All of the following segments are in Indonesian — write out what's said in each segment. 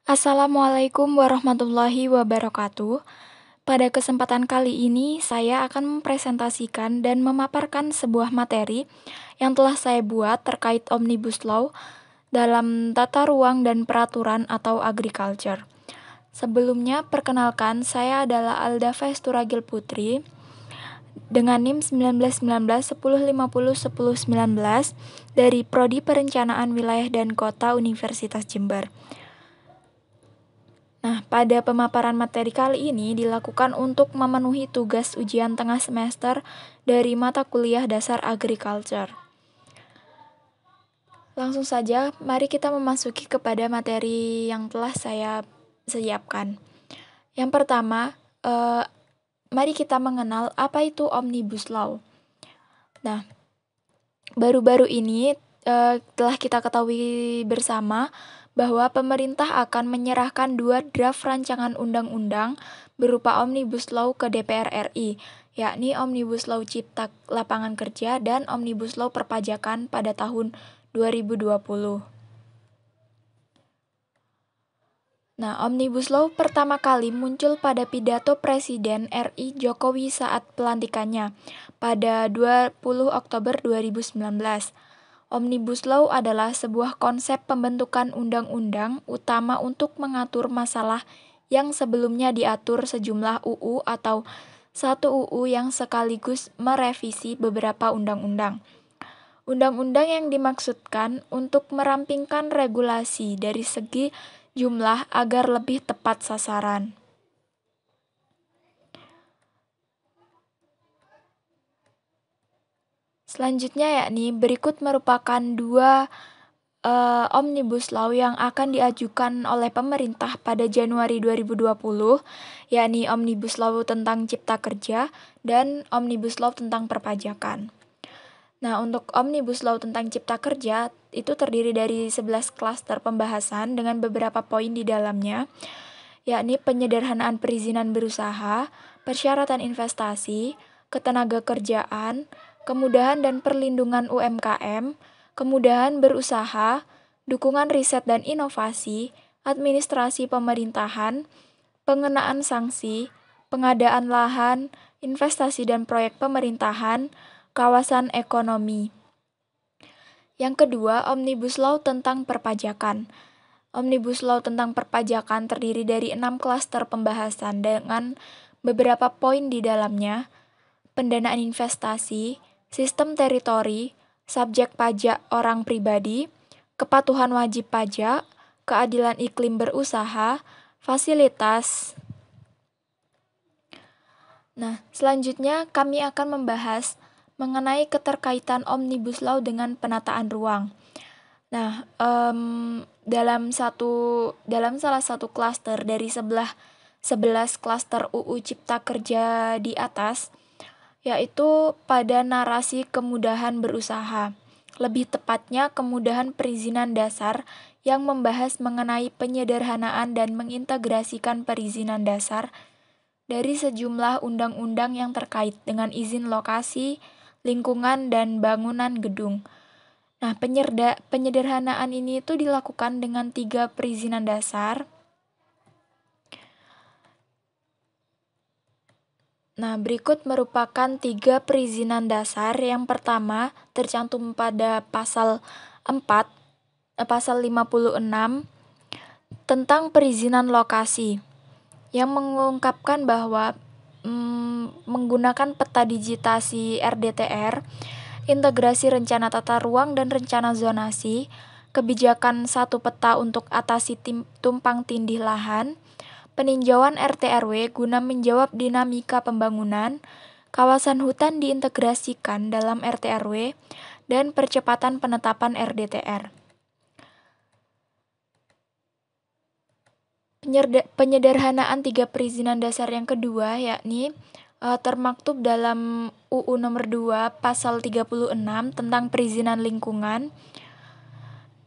Assalamualaikum warahmatullahi wabarakatuh. Pada kesempatan kali ini, saya akan mempresentasikan dan memaparkan sebuah materi yang telah saya buat terkait Omnibus Law dalam tata ruang dan peraturan atau agriculture. Sebelumnya, perkenalkan, saya adalah Alda Vesturagil Putri dengan NIM 1919 1050 1019 dari Prodi Perencanaan Wilayah dan Kota Universitas Jember. Nah, pada pemaparan materi kali ini dilakukan untuk memenuhi tugas ujian tengah semester dari mata kuliah dasar agriculture. Langsung saja, mari kita memasuki kepada materi yang telah saya siapkan. Yang pertama, mari kita mengenal apa itu Omnibus Law. Nah, baru-baru ini telah kita ketahui bersama bahwa pemerintah akan menyerahkan 2 draft rancangan undang-undang berupa Omnibus Law ke DPR RI, yakni Omnibus Law Cipta Lapangan Kerja dan Omnibus Law Perpajakan pada tahun 2020. Nah, Omnibus Law pertama kali muncul pada pidato Presiden RI Jokowi saat pelantikannya pada 20 Oktober 2019. Omnibus Law adalah sebuah konsep pembentukan undang-undang utama untuk mengatur masalah yang sebelumnya diatur sejumlah UU atau satu UU yang sekaligus merevisi beberapa undang-undang. Undang-undang yang dimaksudkan untuk merampingkan regulasi dari segi jumlah agar lebih tepat sasaran. Selanjutnya yakni berikut merupakan 2 Omnibus Law yang akan diajukan oleh pemerintah pada Januari 2020, yakni Omnibus Law tentang Cipta Kerja dan Omnibus Law tentang perpajakan. Nah, untuk Omnibus Law tentang Cipta Kerja itu terdiri dari 11 klaster pembahasan dengan beberapa poin di dalamnya, yakni penyederhanaan perizinan berusaha, persyaratan investasi, ketenaga kerjaan, kemudahan dan perlindungan UMKM, kemudahan berusaha, dukungan riset dan inovasi, administrasi pemerintahan, pengenaan sanksi, pengadaan lahan, investasi dan proyek pemerintahan, kawasan ekonomi. Yang kedua, Omnibus Law tentang perpajakan. Omnibus Law tentang perpajakan terdiri dari 6 klaster pembahasan dengan beberapa poin di dalamnya: pendanaan investasi, sistem teritori, subjek pajak orang pribadi, kepatuhan wajib pajak, keadilan iklim berusaha, fasilitas. Nah, selanjutnya kami akan membahas mengenai keterkaitan Omnibus Law dengan penataan ruang. Nah, dalam salah satu klaster dari 11 klaster UU Cipta Kerja di atas, yaitu pada narasi kemudahan berusaha. Lebih tepatnya kemudahan perizinan dasar yang membahas mengenai penyederhanaan dan mengintegrasikan perizinan dasar dari sejumlah undang-undang yang terkait dengan izin lokasi, lingkungan, dan bangunan gedung. Nah, penyederhanaan ini itu dilakukan dengan 3 perizinan dasar. Nah, berikut merupakan 3 perizinan dasar. Yang pertama tercantum pada pasal 56 tentang perizinan lokasi yang mengungkapkan bahwa menggunakan peta digitasi RDTR, integrasi rencana tata ruang dan rencana zonasi, kebijakan satu peta untuk atasi tumpang tindih lahan, peninjauan RT/RW guna menjawab dinamika pembangunan, kawasan hutan diintegrasikan dalam RT/RW, dan percepatan penetapan RDTR. Penyederhanaan 3 perizinan dasar yang kedua yakni termaktub dalam UU nomor 2 pasal 36 tentang perizinan lingkungan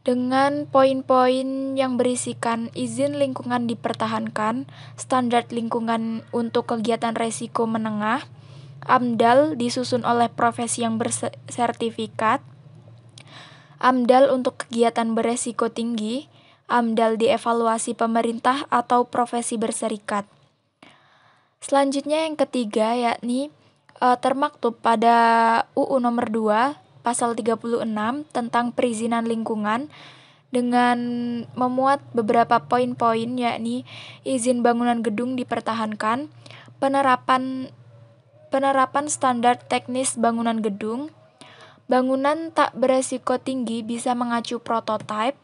dengan poin-poin yang berisikan izin lingkungan dipertahankan, standar lingkungan untuk kegiatan resiko menengah, AMDAL disusun oleh profesi yang bersertifikat, AMDAL untuk kegiatan beresiko tinggi, AMDAL dievaluasi pemerintah atau profesi berserikat. Selanjutnya yang ketiga yakni termaktub pada UU nomor 2 pasal 36 tentang perizinan lingkungan dengan memuat beberapa poin-poin yakni izin bangunan gedung dipertahankan, penerapan standar teknis bangunan gedung, bangunan tak beresiko tinggi bisa mengacu prototipe,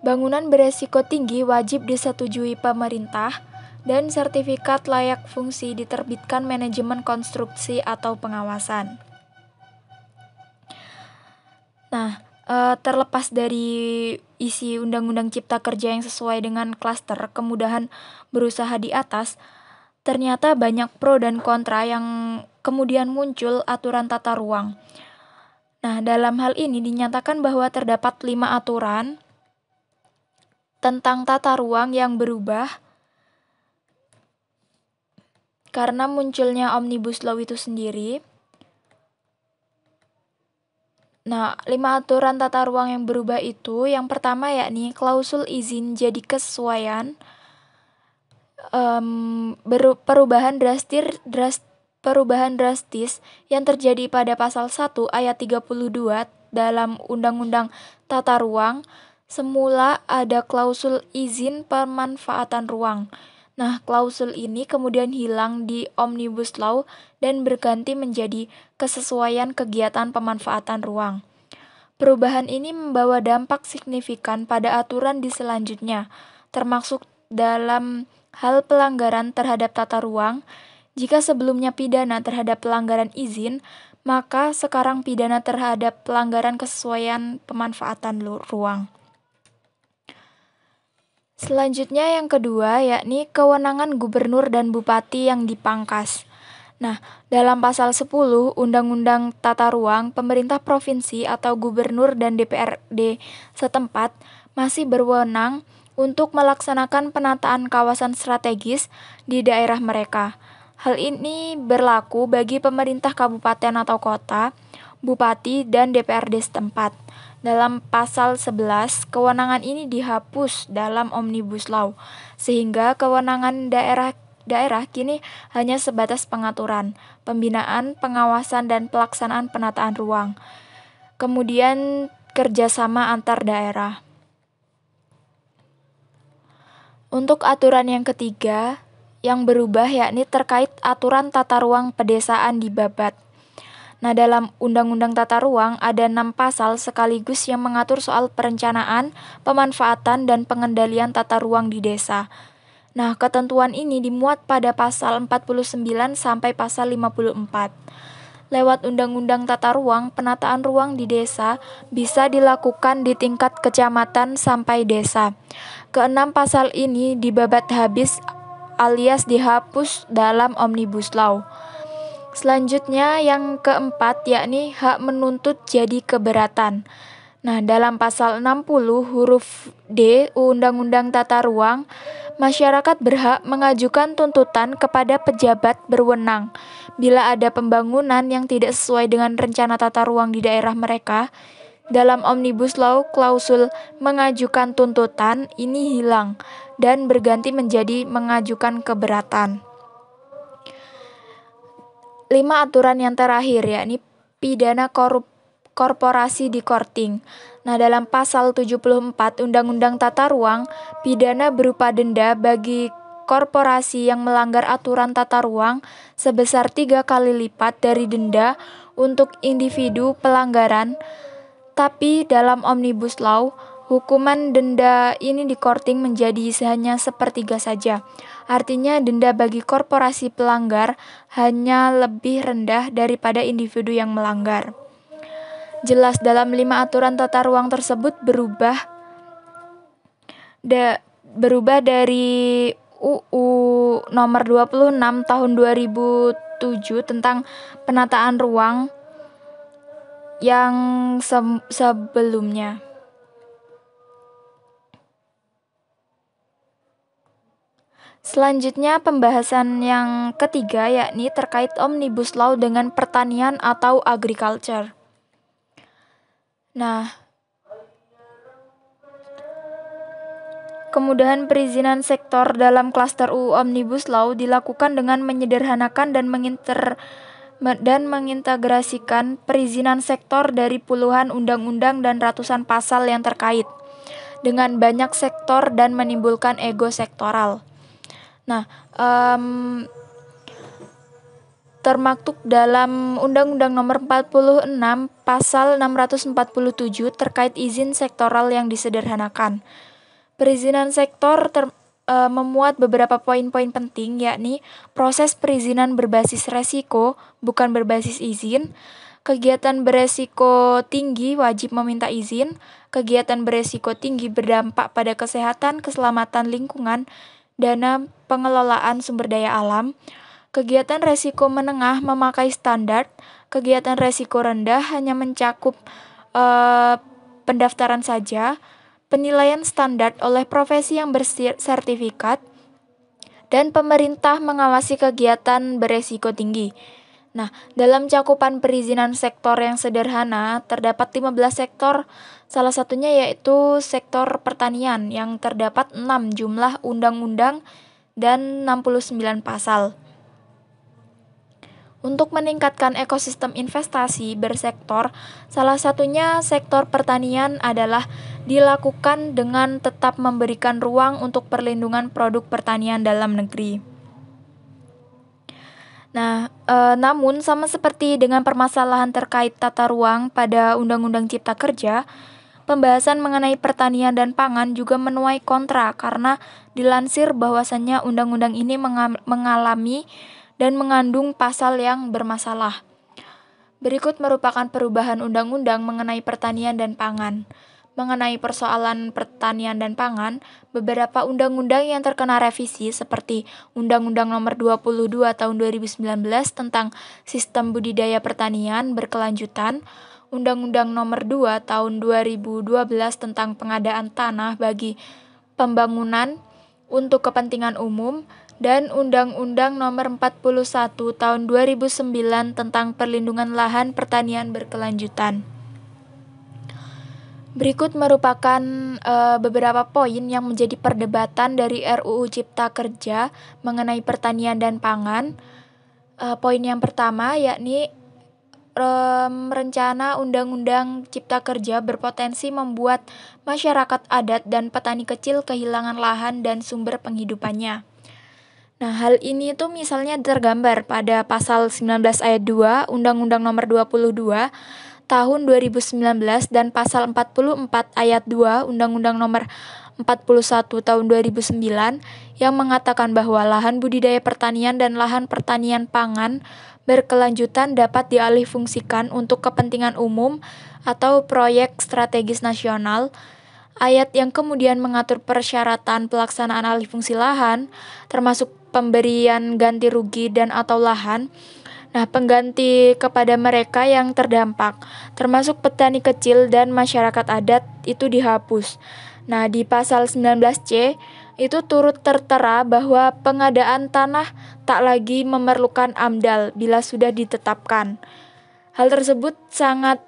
bangunan beresiko tinggi wajib disetujui pemerintah, dan sertifikat layak fungsi diterbitkan manajemen konstruksi atau pengawasan. Nah, terlepas dari isi Undang-Undang Cipta Kerja yang sesuai dengan klaster kemudahan berusaha di atas, ternyata banyak pro dan kontra yang kemudian muncul aturan tata ruang. Nah, dalam hal ini dinyatakan bahwa terdapat 5 aturan tentang tata ruang yang berubah karena munculnya Omnibus Law itu sendiri. Nah, 5 aturan tata ruang yang berubah itu, yang pertama yakni klausul izin jadi kesesuaian, perubahan drastis yang terjadi pada pasal 1 ayat 32 dalam Undang-Undang Tata Ruang. Semula ada klausul izin pemanfaatan ruang. Nah, klausul ini kemudian hilang di Omnibus Law dan berganti menjadi kesesuaian kegiatan pemanfaatan ruang. Perubahan ini membawa dampak signifikan pada aturan di selanjutnya, termasuk dalam hal pelanggaran terhadap tata ruang. Jika sebelumnya pidana terhadap pelanggaran izin, maka sekarang pidana terhadap pelanggaran kesesuaian pemanfaatan ruang. Selanjutnya yang kedua yakni kewenangan gubernur dan bupati yang dipangkas. Nah, dalam pasal 10 Undang-Undang Tata Ruang, pemerintah provinsi atau gubernur dan DPRD setempat masih berwenang untuk melaksanakan penataan kawasan strategis di daerah mereka. Hal ini berlaku bagi pemerintah kabupaten atau kota, bupati, dan DPRD setempat. Dalam pasal 11, kewenangan ini dihapus dalam Omnibus Law, sehingga kewenangan daerah kini hanya sebatas pengaturan, pembinaan, pengawasan, dan pelaksanaan penataan ruang. Kemudian kerjasama antar daerah. Untuk aturan yang ketiga, yang berubah yakni terkait aturan tata ruang pedesaan di Babat. Nah, dalam Undang-Undang Tata Ruang ada 6 pasal sekaligus yang mengatur soal perencanaan, pemanfaatan, dan pengendalian tata ruang di desa. Nah, ketentuan ini dimuat pada pasal 49 sampai pasal 54. Lewat Undang-Undang Tata Ruang, penataan ruang di desa bisa dilakukan di tingkat kecamatan sampai desa. Keenam pasal ini dibabat habis alias dihapus dalam Omnibus Law. Selanjutnya yang keempat yakni hak menuntut jadi keberatan. Nah, dalam pasal 60 huruf D Undang-Undang Tata Ruang, masyarakat berhak mengajukan tuntutan kepada pejabat berwenang bila ada pembangunan yang tidak sesuai dengan rencana tata ruang di daerah mereka. Dalam Omnibus Law, klausul mengajukan tuntutan ini hilang dan berganti menjadi mengajukan keberatan. 5 aturan yang terakhir yakni pidana korporasi di Korting. Nah, dalam pasal 74 Undang-Undang Tata Ruang, pidana berupa denda bagi korporasi yang melanggar aturan tata ruang sebesar 3 kali lipat dari denda untuk individu pelanggaran. Tapi dalam Omnibus Law, hukuman denda ini di Korting menjadi hanya sepertiga saja. Artinya denda bagi korporasi pelanggar hanya lebih rendah daripada individu yang melanggar. Jelas dalam 5 aturan tata ruang tersebut berubah dari UU nomor 26 tahun 2007 tentang penataan ruang yang sebelumnya. Selanjutnya pembahasan yang ketiga yakni terkait Omnibus Law dengan pertanian atau agriculture. Nah, Kemudahan perizinan sektor dalam klaster UU Omnibus Law dilakukan dengan menyederhanakan dan mengintegrasikan perizinan sektor dari puluhan undang-undang dan ratusan pasal yang terkait dengan banyak sektor dan menimbulkan ego sektoral. Nah, termaktub dalam Undang-Undang Nomor 46 Pasal 647 terkait izin sektoral yang disederhanakan. Perizinan sektor memuat beberapa poin-poin penting, yakni proses perizinan berbasis resiko, bukan berbasis izin. Kegiatan beresiko tinggi wajib meminta izin. Kegiatan beresiko tinggi berdampak pada kesehatan, keselamatan lingkungan, dana pengelolaan sumber daya alam. Kegiatan resiko menengah memakai standar. Kegiatan resiko rendah hanya mencakup pendaftaran saja. Penilaian standar oleh profesi yang bersertifikat, dan pemerintah mengawasi kegiatan beresiko tinggi. Nah, dalam cakupan perizinan sektor yang sederhana, terdapat 15 sektor, salah satunya yaitu sektor pertanian yang terdapat 6 jumlah undang-undang dan 69 pasal. Untuk meningkatkan ekosistem investasi bersektor, salah satunya sektor pertanian adalah dilakukan dengan tetap memberikan ruang untuk perlindungan produk pertanian dalam negeri. Nah, namun sama seperti dengan permasalahan terkait tata ruang pada Undang-Undang Cipta Kerja, pembahasan mengenai pertanian dan pangan juga menuai kontra karena dilansir bahwasannya undang-undang ini mengalami dan mengandung pasal yang bermasalah. Berikut merupakan perubahan undang-undang mengenai pertanian dan pangan. Mengenai persoalan pertanian dan pangan, beberapa undang-undang yang terkena revisi seperti Undang-Undang Nomor 22 Tahun 2019 tentang Sistem Budidaya Pertanian Berkelanjutan, Undang-Undang Nomor 2 Tahun 2012 tentang Pengadaan Tanah bagi Pembangunan untuk Kepentingan Umum, dan Undang-Undang Nomor 41 Tahun 2009 tentang Perlindungan Lahan Pertanian Berkelanjutan. Berikut merupakan beberapa poin yang menjadi perdebatan dari RUU Cipta Kerja mengenai pertanian dan pangan. Poin yang pertama yakni rencana Undang-Undang Cipta Kerja berpotensi membuat masyarakat adat dan petani kecil kehilangan lahan dan sumber penghidupannya. Nah, hal ini tuh misalnya tergambar pada pasal 19 ayat 2 Undang-Undang Nomor 22 Tahun 2019 dan pasal 44 ayat 2 Undang-Undang Nomor 41 Tahun 2009 yang mengatakan bahwa lahan budidaya pertanian dan lahan pertanian pangan berkelanjutan dapat dialihfungsikan untuk kepentingan umum atau proyek strategis nasional. Ayat yang kemudian mengatur persyaratan pelaksanaan alih fungsi lahan, termasuk pemberian ganti rugi dan atau lahan. Nah, pengganti kepada mereka yang terdampak, termasuk petani kecil dan masyarakat adat, itu dihapus. Nah, di pasal 19C itu turut tertera bahwa pengadaan tanah tak lagi memerlukan AMDAL bila sudah ditetapkan. Hal tersebut sangat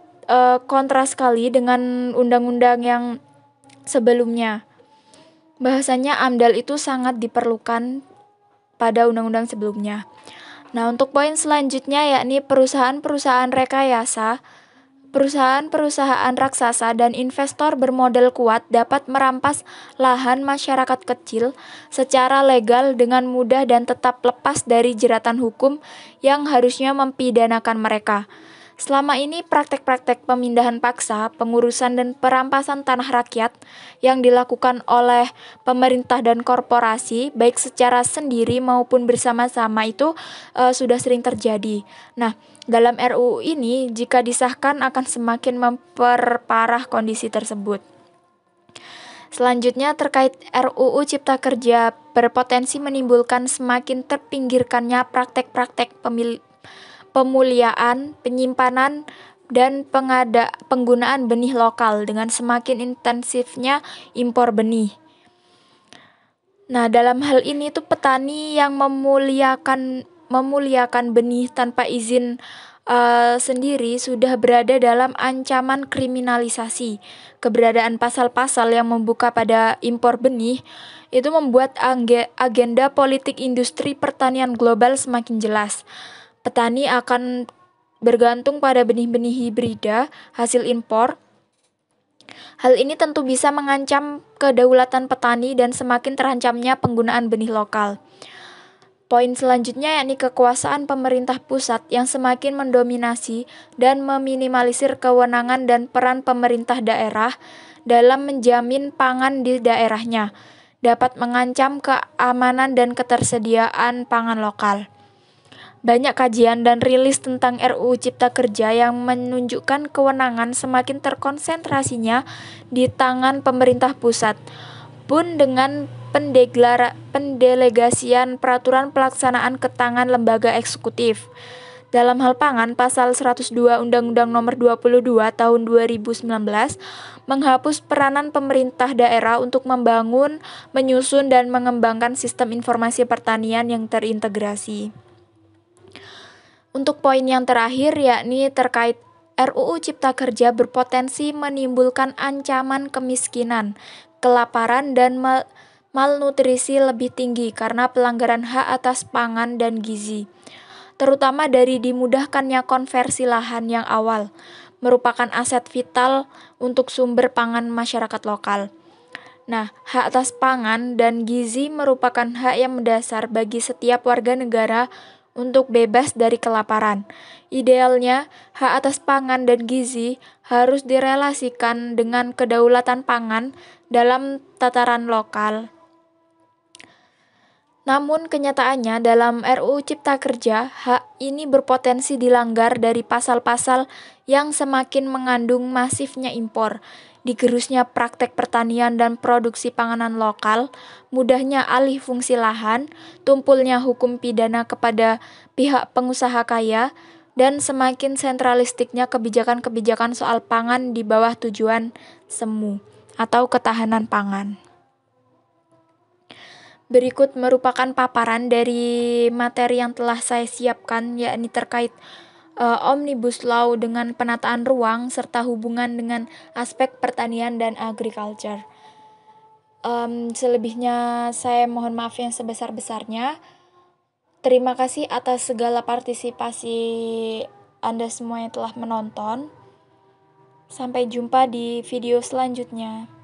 kontra sekali dengan undang-undang yang sebelumnya. Bahasanya AMDAL itu sangat diperlukan pada undang-undang sebelumnya. Nah, untuk poin selanjutnya yakni perusahaan-perusahaan rekayasa, perusahaan-perusahaan raksasa dan investor bermodal kuat dapat merampas lahan masyarakat kecil secara legal dengan mudah dan tetap lepas dari jeratan hukum yang harusnya mempidanakan mereka. Selama ini praktek-praktek pemindahan paksa, pengurusan dan perampasan tanah rakyat yang dilakukan oleh pemerintah dan korporasi, baik secara sendiri maupun bersama-sama itu sudah sering terjadi. Nah, dalam RUU ini jika disahkan akan semakin memperparah kondisi tersebut. Selanjutnya terkait RUU Cipta Kerja berpotensi menimbulkan semakin terpinggirkannya praktek-praktek pemuliaan, penyimpanan, dan penggunaan benih lokal dengan semakin intensifnya impor benih. Nah, dalam hal ini tuh petani yang memuliakan benih tanpa izin sendiri sudah berada dalam ancaman kriminalisasi. Keberadaan pasal-pasal yang membuka pada impor benih itu membuat agenda politik industri pertanian global semakin jelas. Petani akan bergantung pada benih-benih hibrida hasil impor. Hal ini tentu bisa mengancam kedaulatan petani dan semakin terancamnya penggunaan benih lokal. Poin selanjutnya yakni kekuasaan pemerintah pusat yang semakin mendominasi dan meminimalisir kewenangan dan peran pemerintah daerah dalam menjamin pangan di daerahnya, dapat mengancam keamanan dan ketersediaan pangan lokal. Banyak kajian dan rilis tentang RUU Cipta Kerja yang menunjukkan kewenangan semakin terkonsentrasinya di tangan pemerintah pusat, pun dengan pendelegasian peraturan pelaksanaan ke tangan lembaga eksekutif. Dalam hal pangan, pasal 102 Undang-Undang Nomor 22 Tahun 2019 menghapus peranan pemerintah daerah untuk membangun, menyusun, dan mengembangkan sistem informasi pertanian yang terintegrasi. Untuk poin yang terakhir yakni terkait RUU Cipta Kerja berpotensi menimbulkan ancaman kemiskinan, kelaparan, dan malnutrisi lebih tinggi karena pelanggaran hak atas pangan dan gizi, terutama dari dimudahkannya konversi lahan yang awal, merupakan aset vital untuk sumber pangan masyarakat lokal. Nah, hak atas pangan dan gizi merupakan hak yang mendasar bagi setiap warga negara untuk bebas dari kelaparan. Idealnya, hak atas pangan dan gizi harus direlasikan dengan kedaulatan pangan dalam tataran lokal. Namun kenyataannya dalam RUU Cipta Kerja, hak ini berpotensi dilanggar dari pasal-pasal yang semakin mengandung masifnya impor, digerusnya praktek pertanian dan produksi panganan lokal, mudahnya alih fungsi lahan, tumpulnya hukum pidana kepada pihak pengusaha kaya, dan semakin sentralistiknya kebijakan-kebijakan soal pangan di bawah tujuan semu atau ketahanan pangan. Berikut merupakan paparan dari materi yang telah saya siapkan, yakni terkait Omnibus Law dengan penataan ruang serta hubungan dengan aspek pertanian dan agriculture. Selebihnya saya mohon maaf yang sebesar-besarnya. Terima kasih atas segala partisipasi Anda semua yang telah menonton. Sampai jumpa di video selanjutnya.